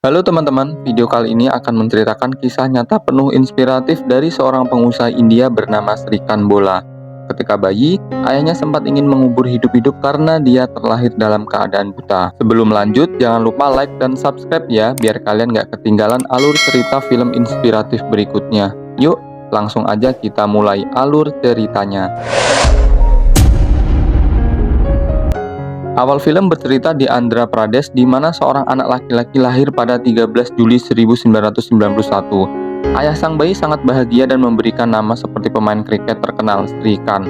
Halo teman-teman, video kali ini akan menceritakan kisah nyata penuh inspiratif dari seorang pengusaha India bernama Srikan Bola. Ketika bayi, ayahnya sempat ingin mengubur hidup-hidup karena dia terlahir dalam keadaan buta. Sebelum lanjut, jangan lupa like dan subscribe ya, biar kalian gak ketinggalan alur cerita film inspiratif berikutnya. Yuk, langsung aja kita mulai alur ceritanya. Awal film bercerita di Andhra Pradesh di mana seorang anak laki-laki lahir pada 13 Juli 1991. Ayah sang bayi sangat bahagia dan memberikan nama seperti pemain kriket terkenal Srikan.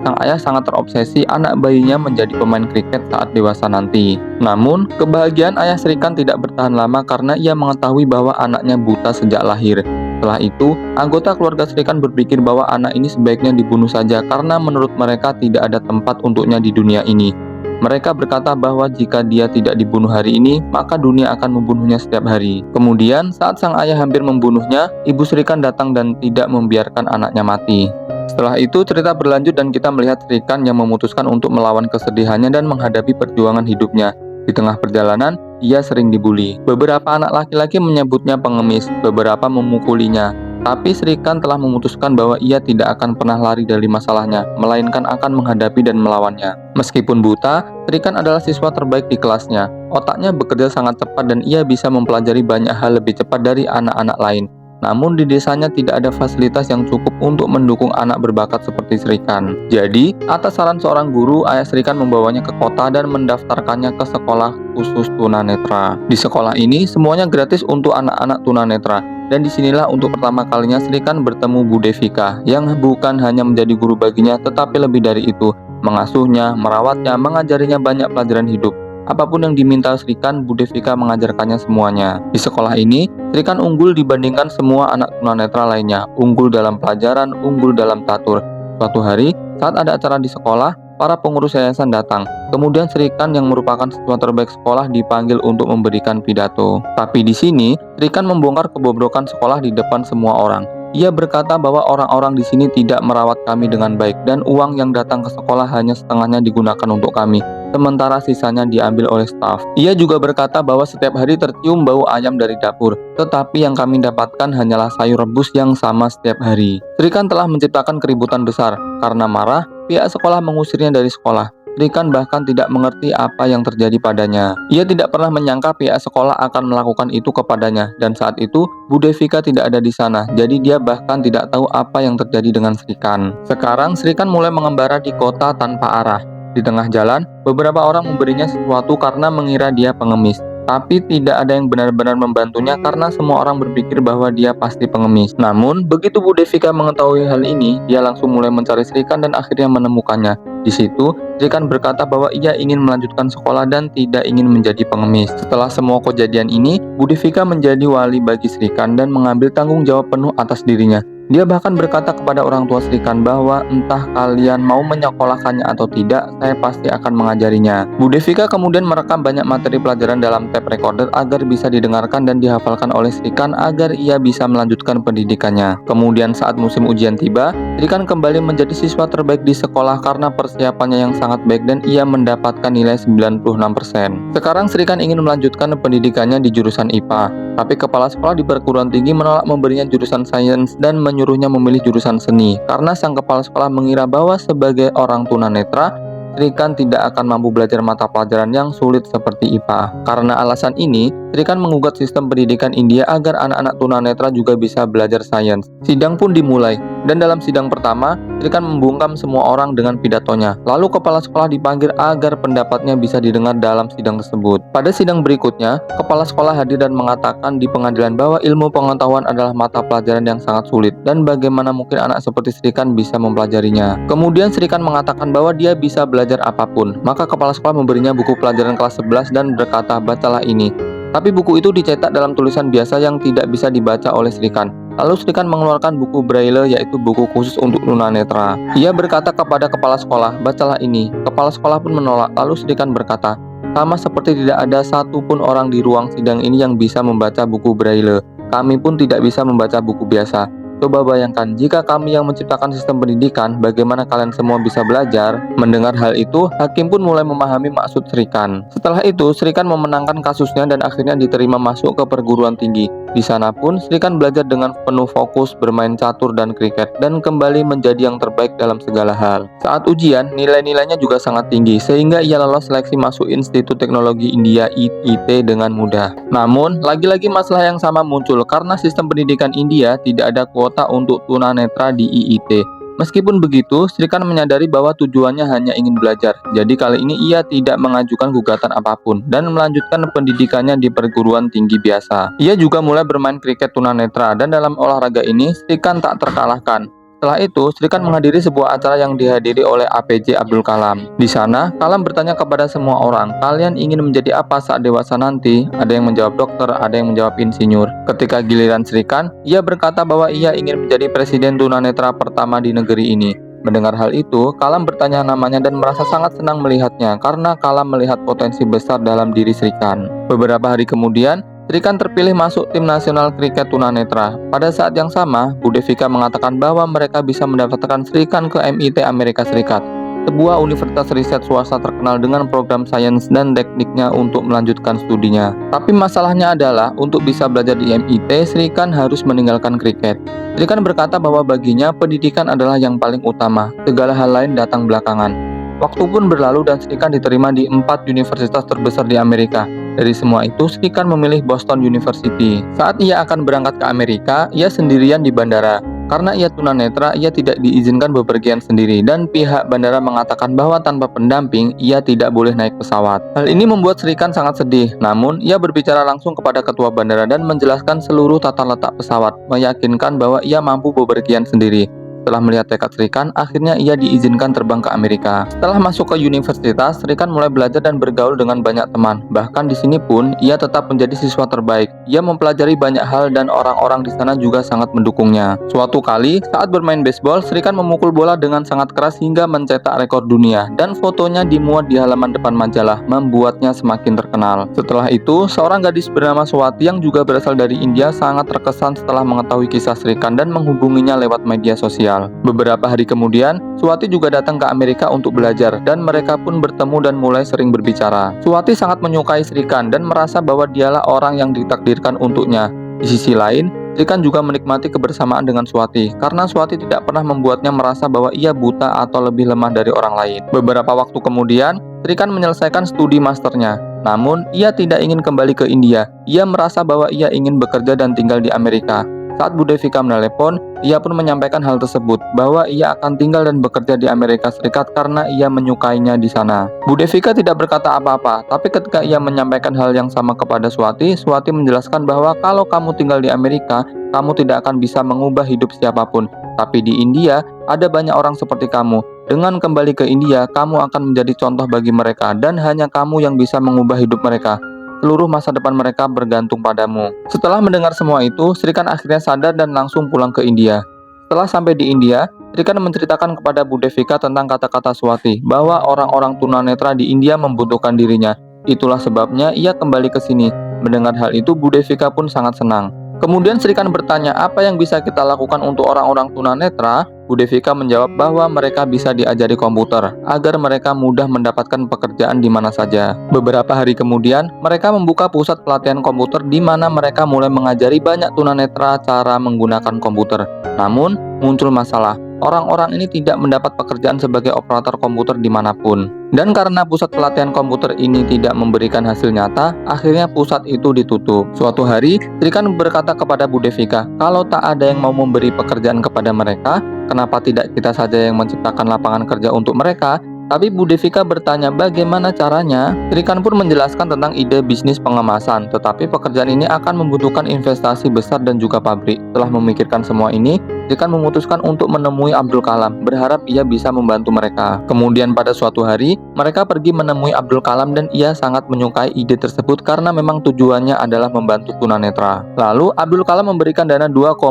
Sang ayah sangat terobsesi anak bayinya menjadi pemain kriket saat dewasa nanti. Namun, kebahagiaan ayah Srikan tidak bertahan lama karena ia mengetahui bahwa anaknya buta sejak lahir. Setelah itu, anggota keluarga Srikan berpikir bahwa anak ini sebaiknya dibunuh saja karena menurut mereka tidak ada tempat untuknya di dunia ini. Mereka berkata bahwa jika dia tidak dibunuh hari ini, maka dunia akan membunuhnya setiap hari. Kemudian, saat sang ayah hampir membunuhnya, ibu Srikan datang dan tidak membiarkan anaknya mati. Setelah itu, cerita berlanjut dan kita melihat Srikan yang memutuskan untuk melawan kesedihannya dan menghadapi perjuangan hidupnya. Di tengah perjalanan, ia sering dibully. Beberapa anak laki-laki menyebutnya pengemis, beberapa memukulinya. Tapi Srikan telah memutuskan bahwa ia tidak akan pernah lari dari masalahnya, melainkan akan menghadapi dan melawannya. Meskipun buta, Srikan adalah siswa terbaik di kelasnya. Otaknya bekerja sangat cepat dan ia bisa mempelajari banyak hal lebih cepat dari anak-anak lain. Namun di desanya tidak ada fasilitas yang cukup untuk mendukung anak berbakat seperti Srikan. Jadi, atas saran seorang guru, ayah Srikan membawanya ke kota dan mendaftarkannya ke sekolah khusus tunanetra. Di sekolah ini, semuanya gratis untuk anak-anak tunanetra. Dan disinilah untuk pertama kalinya Srikan bertemu Bu Devika, yang bukan hanya menjadi guru baginya, tetapi lebih dari itu, mengasuhnya, merawatnya, mengajarinya banyak pelajaran hidup. Apapun yang diminta Srikan, Bu Devika mengajarkannya semuanya. Di sekolah ini, Srikan unggul dibandingkan semua anak tunanetra lainnya, unggul dalam pelajaran, unggul dalam catur. Suatu hari, saat ada acara di sekolah, para pengurus yayasan datang. Kemudian Srikan yang merupakan siswa terbaik sekolah dipanggil untuk memberikan pidato. Tapi di sini, Srikan membongkar kebobrokan sekolah di depan semua orang. Ia berkata bahwa orang-orang di sini tidak merawat kami dengan baik dan uang yang datang ke sekolah hanya setengahnya digunakan untuk kami, sementara sisanya diambil oleh staf. Ia juga berkata bahwa setiap hari tercium bau ayam dari dapur, tetapi yang kami dapatkan hanyalah sayur rebus yang sama setiap hari. Srikan telah menciptakan keributan besar. Karena marah, pihak sekolah mengusirnya dari sekolah. Srikan bahkan tidak mengerti apa yang terjadi padanya. Ia tidak pernah menyangka pihak sekolah akan melakukan itu kepadanya, dan saat itu Bu Devika tidak ada di sana, jadi dia bahkan tidak tahu apa yang terjadi dengan Srikan. Sekarang Srikan mulai mengembara di kota tanpa arah. Di tengah jalan, beberapa orang memberinya sesuatu karena mengira dia pengemis. Tapi tidak ada yang benar-benar membantunya karena semua orang berpikir bahwa dia pasti pengemis. Namun, begitu Bu Devika mengetahui hal ini, dia langsung mulai mencari Srikan dan akhirnya menemukannya. Di situ, Srikan berkata bahwa ia ingin melanjutkan sekolah dan tidak ingin menjadi pengemis. Setelah semua kejadian ini, Bu Devika menjadi wali bagi Srikan dan mengambil tanggung jawab penuh atas dirinya. Dia bahkan berkata kepada orang tua Srikan bahwa entah kalian mau menyekolahkannya atau tidak, saya pasti akan mengajarinya. Bu Devika kemudian merekam banyak materi pelajaran dalam tape recorder agar bisa didengarkan dan dihafalkan oleh Srikan agar ia bisa melanjutkan pendidikannya. Kemudian saat musim ujian tiba, Srikan kembali menjadi siswa terbaik di sekolah karena persiapannya yang sangat baik dan ia mendapatkan nilai 96%. Sekarang Srikan ingin melanjutkan pendidikannya di jurusan IPA. Tapi kepala sekolah di perguruan tinggi menolak memberinya jurusan sains dan menyuruhnya memilih jurusan seni karena sang kepala sekolah mengira bahwa sebagai orang tunanetra, Srikan tidak akan mampu belajar mata pelajaran yang sulit seperti IPA. Karena alasan ini, Srikan menggugat sistem pendidikan India agar anak-anak tunanetra juga bisa belajar sains. Sidang pun dimulai, dan dalam sidang pertama, Srikan membungkam semua orang dengan pidatonya. Lalu kepala sekolah dipanggil agar pendapatnya bisa didengar dalam sidang tersebut. Pada sidang berikutnya, kepala sekolah hadir dan mengatakan di pengadilan bahwa ilmu pengetahuan adalah mata pelajaran yang sangat sulit, dan bagaimana mungkin anak seperti Srikan bisa mempelajarinya. Kemudian Srikan mengatakan bahwa dia bisa belajar apapun. Maka kepala sekolah memberinya buku pelajaran kelas 11 dan berkata, bacalah ini. Tapi buku itu dicetak dalam tulisan biasa yang tidak bisa dibaca oleh Srikan. Lalu Srikan mengeluarkan buku Braille, yaitu buku khusus untuk tunanetra. Ia berkata kepada kepala sekolah, bacalah ini. Kepala sekolah pun menolak. Lalu Srikan berkata, sama seperti tidak ada satupun orang di ruang sidang ini yang bisa membaca buku Braille. Kami pun tidak bisa membaca buku biasa. Coba bayangkan jika kami yang menciptakan sistem pendidikan, bagaimana kalian semua bisa belajar? Mendengar hal itu, hakim pun mulai memahami maksud Srikan. Setelah itu, Srikan memenangkan kasusnya dan akhirnya diterima masuk ke perguruan tinggi. Di sana pun, Srikan belajar dengan penuh fokus bermain catur dan kriket dan kembali menjadi yang terbaik dalam segala hal. Saat ujian, nilai-nilainya juga sangat tinggi sehingga ia lolos seleksi masuk Institut Teknologi India (IIT) dengan mudah. Namun, lagi-lagi masalah yang sama muncul karena sistem pendidikan India tidak ada kuota untuk tunanetra di IIT. Meskipun begitu, Srikan menyadari bahwa tujuannya hanya ingin belajar. Jadi kali ini ia tidak mengajukan gugatan apapun dan melanjutkan pendidikannya di perguruan tinggi biasa. Ia juga mulai bermain kriket tunanetra dan dalam olahraga ini Srikan tak terkalahkan. Setelah itu, Srikan menghadiri sebuah acara yang dihadiri oleh APJ Abdul Kalam. Di sana, Kalam bertanya kepada semua orang, "Kalian ingin menjadi apa saat dewasa nanti?" Ada yang menjawab dokter, ada yang menjawab insinyur. Ketika giliran Srikan, ia berkata bahwa ia ingin menjadi presiden tunanetra pertama di negeri ini. Mendengar hal itu, Kalam bertanya namanya dan merasa sangat senang melihatnya karena Kalam melihat potensi besar dalam diri Srikan. Beberapa hari kemudian, Srikan terpilih masuk tim nasional kriket tunanetra. Pada saat yang sama, Bu Devika mengatakan bahwa mereka bisa mendaftarkan Srikan ke MIT Amerika Serikat, sebuah universitas riset swasta terkenal dengan program sains dan tekniknya untuk melanjutkan studinya. Tapi masalahnya adalah, untuk bisa belajar di MIT, Srikan harus meninggalkan kriket. Srikan berkata bahwa baginya pendidikan adalah yang paling utama, segala hal lain datang belakangan. Waktu pun berlalu dan Srikan diterima di 4 universitas terbesar di Amerika. Dari semua itu, Srikan memilih Boston University. Saat ia akan berangkat ke Amerika, ia sendirian di bandara. Karena ia tunanetra, ia tidak diizinkan bepergian sendiri dan pihak bandara mengatakan bahwa tanpa pendamping, ia tidak boleh naik pesawat. Hal ini membuat Srikan sangat sedih, namun ia berbicara langsung kepada ketua bandara dan menjelaskan seluruh tata letak pesawat, meyakinkan bahwa ia mampu bepergian sendiri. Setelah melihat tekad Srikan, akhirnya ia diizinkan terbang ke Amerika. Setelah masuk ke universitas, Srikan mulai belajar dan bergaul dengan banyak teman. Bahkan di sini pun, ia tetap menjadi siswa terbaik. Ia mempelajari banyak hal dan orang-orang di sana juga sangat mendukungnya. Suatu kali, saat bermain baseball, Srikan memukul bola dengan sangat keras hingga mencetak rekor dunia. Dan fotonya dimuat di halaman depan majalah, membuatnya semakin terkenal. Setelah itu, seorang gadis bernama Swati yang juga berasal dari India sangat terkesan setelah mengetahui kisah Srikan dan menghubunginya lewat media sosial. Beberapa hari kemudian, Swati juga datang ke Amerika untuk belajar dan mereka pun bertemu dan mulai sering berbicara. Swati sangat menyukai Srikan dan merasa bahwa dialah orang yang ditakdirkan untuknya. Di sisi lain, Srikan juga menikmati kebersamaan dengan Swati karena Swati tidak pernah membuatnya merasa bahwa ia buta atau lebih lemah dari orang lain. Beberapa waktu kemudian, Srikan menyelesaikan studi masternya. Namun, ia tidak ingin kembali ke India. Ia merasa bahwa ia ingin bekerja dan tinggal di Amerika. Saat Bu Devika menelepon, ia pun menyampaikan hal tersebut, bahwa ia akan tinggal dan bekerja di Amerika Serikat karena ia menyukainya di sana. Bu Devika tidak berkata apa-apa, tapi ketika ia menyampaikan hal yang sama kepada Swati, Swati menjelaskan bahwa kalau kamu tinggal di Amerika, kamu tidak akan bisa mengubah hidup siapapun. Tapi di India, ada banyak orang seperti kamu. Dengan kembali ke India, kamu akan menjadi contoh bagi mereka, dan hanya kamu yang bisa mengubah hidup mereka. Seluruh masa depan mereka bergantung padamu. Setelah mendengar semua itu, Srikan akhirnya sadar dan langsung pulang ke India. Setelah sampai di India, Srikan menceritakan kepada Bu Devika tentang kata-kata Swati, bahwa orang-orang tunanetra di India membutuhkan dirinya. Itulah sebabnya ia kembali ke sini. Mendengar hal itu, Bu Devika pun sangat senang. Kemudian Srikan bertanya, apa yang bisa kita lakukan untuk orang-orang tunanetra? Bu Devika menjawab bahwa mereka bisa diajari komputer, agar mereka mudah mendapatkan pekerjaan di mana saja. Beberapa hari kemudian, mereka membuka pusat pelatihan komputer di mana mereka mulai mengajari banyak tunanetra cara menggunakan komputer. Namun, muncul masalah. Orang-orang ini tidak mendapat pekerjaan sebagai operator komputer dimanapun. Dan karena pusat pelatihan komputer ini tidak memberikan hasil nyata, akhirnya pusat itu ditutup. Suatu hari, Srikan berkata kepada Bu Devika, kalau tak ada yang mau memberi pekerjaan kepada mereka, kenapa tidak kita saja yang menciptakan lapangan kerja untuk mereka? Tapi Bu Devika bertanya bagaimana caranya. Srikan pun menjelaskan tentang ide bisnis pengemasan, tetapi pekerjaan ini akan membutuhkan investasi besar dan juga pabrik. Setelah memikirkan semua ini, Srikan memutuskan untuk menemui Abdul Kalam, berharap ia bisa membantu mereka. Kemudian pada suatu hari, mereka pergi menemui Abdul Kalam dan ia sangat menyukai ide tersebut karena memang tujuannya adalah membantu tunanetra. Lalu Abdul Kalam memberikan dana 2,5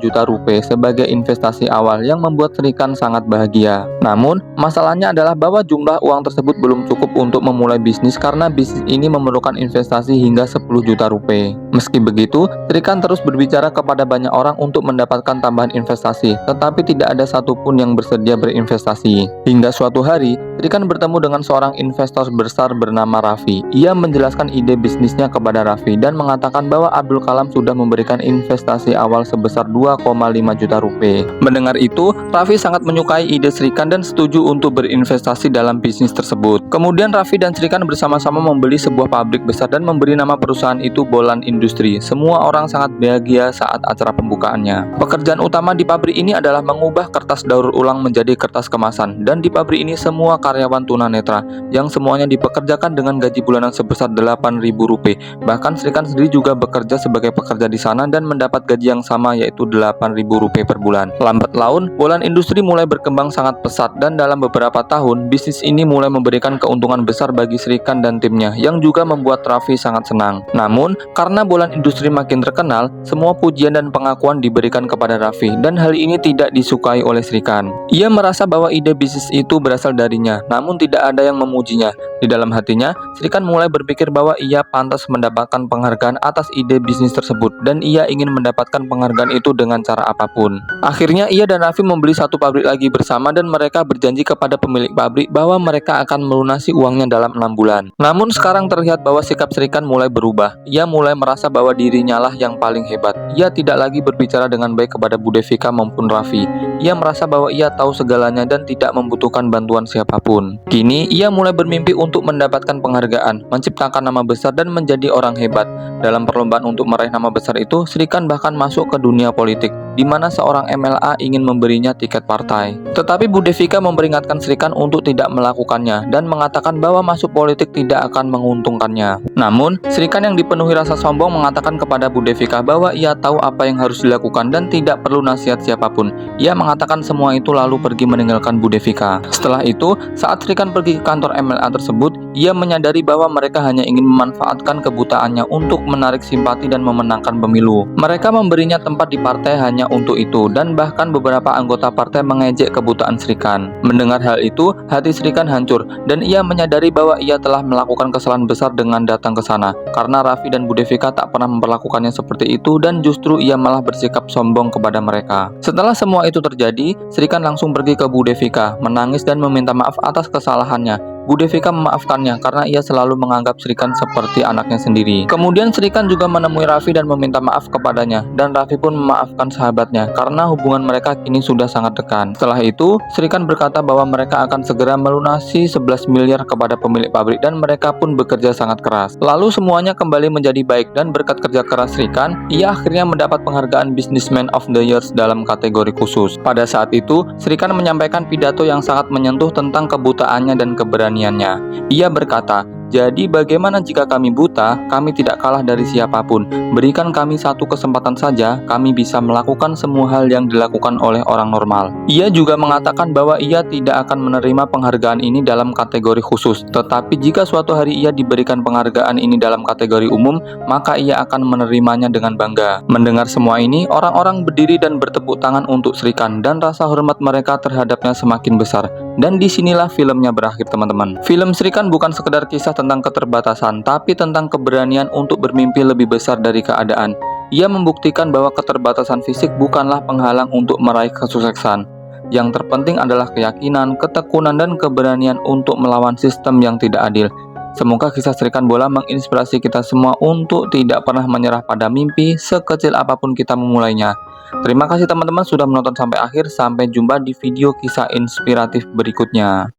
juta rupiah sebagai investasi awal yang membuat Srikan sangat bahagia. Namun, masalahnya adalah bahwa jumlah uang tersebut belum cukup untuk memulai bisnis karena bisnis ini memerlukan investasi hingga 10 juta rupiah. Meski begitu, Srikan terus berbicara kepada banyak orang untuk mendapatkan tambahan investasi, tetapi tidak ada satupun yang bersedia berinvestasi. Hingga suatu hari, Srikan bertemu dengan seorang investor besar bernama Raffi. Ia menjelaskan ide bisnisnya kepada Raffi dan mengatakan bahwa Abdul Kalam sudah memberikan investasi awal sebesar 2,5 juta rupiah. Mendengar itu, Raffi sangat menyukai ide Srikan dan setuju untuk berinvestasi dalam bisnis tersebut. Kemudian Raffi dan Srikan bersama-sama membeli sebuah pabrik besar dan memberi nama perusahaan itu Bolan Industri. Semua orang sangat bahagia saat acara pembukaannya. Pekerjaan utama di pabrik ini adalah mengubah kertas daur ulang menjadi kertas kemasan, dan di pabrik ini semua karyawan tunanetra yang semuanya dipekerjakan dengan gaji bulanan sebesar 8.000 rupiah. Bahkan Srikan sendiri juga bekerja sebagai pekerja di sana dan mendapat gaji yang sama, yaitu 8.000 rupiah per bulan. Lambat laun, Bolan Industri mulai berkembang sangat pesat dan dalam beberapa tahun bisnis ini mulai memberikan keuntungan besar bagi Srikan dan timnya, yang juga membuat Raffi sangat senang. Namun, karena Bolan Industri makin terkenal, semua pujian dan pengakuan diberikan kepada Raffi, dan hal ini tidak disukai oleh Srikan. Ia merasa bahwa ide bisnis itu berasal darinya, namun tidak ada yang memujinya. Di dalam hatinya, Srikan mulai berpikir bahwa ia pantas mendapatkan penghargaan atas ide bisnis tersebut, dan ia ingin mendapatkan penghargaan itu dengan cara apapun. Akhirnya, ia dan Raffi membeli satu pabrik lagi bersama dan mereka berjanji kepada pemilik pabrik bahwa mereka akan melunasi uangnya dalam 6 bulan. Namun sekarang terlihat bahwa sikap Srikan mulai berubah. Ia mulai merasa bahwa dirinya lah yang paling hebat. Ia tidak lagi berbicara dengan baik kepada Bu Devika maupun Raffi. Ia merasa bahwa ia tahu segalanya dan tidak membutuhkan bantuan siapapun. Kini, ia mulai bermimpi untuk mendapatkan penghargaan, menciptakan nama besar dan menjadi orang hebat. Dalam perlombaan untuk meraih nama besar itu, Srikan bahkan masuk ke dunia politik, di mana seorang MLA ingin memberinya tiket partai. Tetapi Bu Devika memperingatkan Srikan untuk tidak melakukannya dan mengatakan bahwa masuk politik tidak akan menguntungkannya. Namun, Srikan yang dipenuhi rasa sombong mengatakan kepada Bu Devika bahwa ia tahu apa yang harus dilakukan dan tidak perlu nasihat siapapun. Ia mengatakan semua itu lalu pergi meninggalkan Bu Devika. Setelah itu, saat Srikan pergi ke kantor MLA tersebut, ia menyadari bahwa mereka hanya ingin memanfaatkan kebutaannya untuk menarik simpati dan memenangkan pemilu. Mereka memberinya tempat di partai hanya untuk itu, dan bahkan beberapa anggota partai mengejek kebutaan Srikan. Mendengar hal itu, hati Srikan hancur dan ia menyadari bahwa ia telah melakukan kesalahan besar dengan datang ke sana, karena Raffi dan Bu Devika tak pernah memperlakukannya seperti itu dan justru ia malah bersikap sombong kepada mereka. Setelah semua itu terjadi, Srikan langsung pergi ke Bu Devika, menangis dan meminta maaf atas kesalahannya. Bu Devika memaafkannya karena ia selalu menganggap Srikan seperti anaknya sendiri. Kemudian Srikan juga menemui Raffi dan meminta maaf kepadanya, dan Raffi pun memaafkan sahabatnya karena hubungan mereka kini sudah sangat dekat. Setelah itu, Srikan berkata bahwa mereka akan segera melunasi 11 miliar kepada pemilik pabrik dan mereka pun bekerja sangat keras. Lalu semuanya kembali menjadi baik dan berkat kerja keras Srikan, ia akhirnya mendapat penghargaan Businessman of the Year dalam kategori khusus. Pada saat itu, Srikan menyampaikan pidato yang sangat menyentuh tentang kebutaannya dan keberaniannya. Ia berkata, "Jadi bagaimana jika kami buta, kami tidak kalah dari siapapun. Berikan kami satu kesempatan saja, kami bisa melakukan semua hal yang dilakukan oleh orang normal." Ia juga mengatakan bahwa ia tidak akan menerima penghargaan ini dalam kategori khusus, tetapi jika suatu hari ia diberikan penghargaan ini dalam kategori umum, maka ia akan menerimanya dengan bangga. Mendengar semua ini, orang-orang berdiri dan bertepuk tangan untuk Srikan dan rasa hormat mereka terhadapnya semakin besar. Dan disinilah filmnya berakhir, teman-teman. Film Srikan bukan sekedar kisah tentang keterbatasan, tapi tentang keberanian untuk bermimpi lebih besar dari keadaan. Ia membuktikan bahwa keterbatasan fisik bukanlah penghalang untuk meraih kesuksesan. Yang terpenting adalah keyakinan, ketekunan, dan keberanian untuk melawan sistem yang tidak adil. Semoga kisah Srikan Bola menginspirasi kita semua untuk tidak pernah menyerah pada mimpi, sekecil apapun kita memulainya. Terima kasih teman-teman sudah menonton sampai akhir. Sampai jumpa di video kisah inspiratif berikutnya.